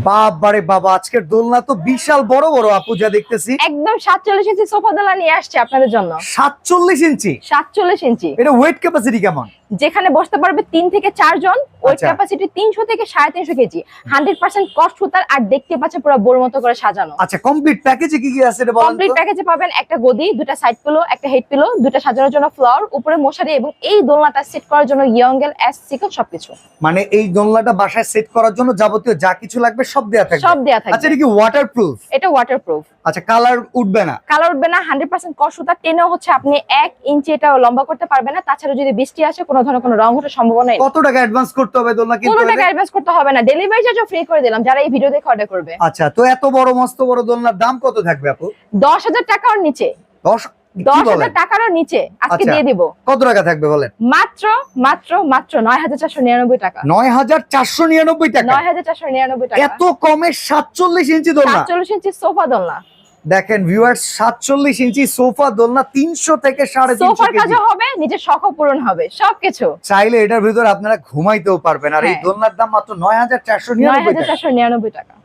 বাবারে বাবা, আজকের দোলনা তো বিশাল বড় বড় আপু, যা দেখতেছি। একদম 47 ইঞ্চি সোফা দোলনা নিয়ে আসছে আপনাদের জন্য। 47 ইঞ্চি? 47 ইঞ্চি। এটা ওয়েট ক্যাপাসিটি কেমন? যেখানে বসতে পারবে 3 থেকে 4 জন। ওয়েট আচ্ছা। ক্যাপাসিটি 300 থেকে 350 কেজি। 100% কস্ট সুতার, আর দেখতে পাচ্ছে পুরো বোর মতো করে সাজানো। আচ্ছা, কমপ্লিট প্যাকেজে কি কি আছে এটা বলেন তো? কমপ্লিট প্যাকেজে পাবেন একটা গদি, দুটো সাইড পিলো, একটা হেড পিলো, দুটো সাজানোর জন্য ফ্লোর, উপরে মশারি, এবং এই দোলনাটা সেট করার জন্য ইয়ঙ্গেল এস সিকল সবকিছু। মানে এই দোলনাটা বাসায় সেট করার জন্য যাবতীয় যা কিছু লাগবে সব দেয়া থাকবে? সব দেয়া থাকবে। আচ্ছা, এটা কি ওয়াটারপ্রুফ? এটা ওয়াটারপ্রুফ। আচ্ছা, কালার উঠবে না? কালার উঠবে না। 100% কস্ট সুতার। টেনেও হচ্ছে আপনি 1 ইঞ্চি এটা লম্বা করতে পারবে না। তাছাড়া যদি বৃষ্টি আসে কোনো ধরনের কোনো রং ওঠার সম্ভাবনা নেই। কত টাকা অ্যাডভান্স করতে হবে দোলনা কিনতে কোনো হলে? টাকা অ্যাডভান্স করতে হবে না। ডেলিভারি চার্জও ফ্রি করে দিলাম যারা এই ভিডিও দেখে অর্ডার করবে। আচ্ছা, তো এত বড় মস্ত বড় দোলনার দাম কত থাকবে আপু? 10,000 টাকার নিচে। 10,000 টাকার নিচে আজকে আচ্ছা, দিয়ে দিব। কত টাকা থাকবে বলেন? মাত্র মাত্র মাত্র 9,499 টাকা। 9,499 টাকা? 9,499 টাকা। এত কমে 47 ইঞ্চি দোলনা? 47 ইঞ্চি সোফা দোলনা। দেখেন ভিউয়ার্স, 47 ইঞ্চি সোফা দোলনা 300 থেকে 350 সোফার কেজি। কাজও হবে, নিজের শখও পূরণ হবে, সবকিছু। চাইলে এটার ভিতর আপনারা ঘুমাইতেও পারবেন। আর এই হ্যাঁ। দোলনার দাম মাত্র 9,499 টাকা। 9,499 টাকা।